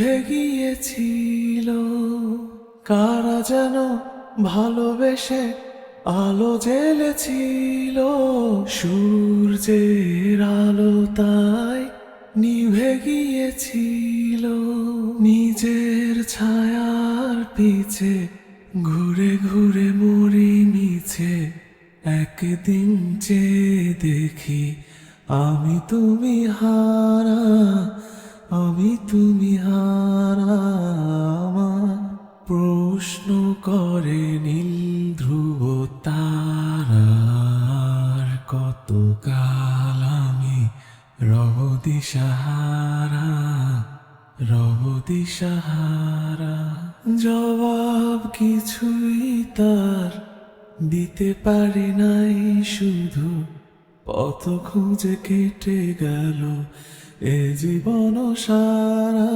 নিভে গিয়েছিল। কারা যেন ভালোবেসে আলো জ্বেলেছিল, সূর্যের আলো তাই নিভে গিয়েছিল। নিজের ছায়ার পিছে ঘুরে ঘুরে মরি মিছে, একদিন চেয়ে দেখি আমি তুমি হারা, আমি তুমি হারা। আমার প্রশ্ন করে নীল ধ্রুব তারার, কতকাল আমি রব দিশাহারা, রব দিশাহারা। জবাব কিছুই তার দিতে পারি নাই, শুধু পথ খুঁজে কেটে গেল এ জীবন সারা।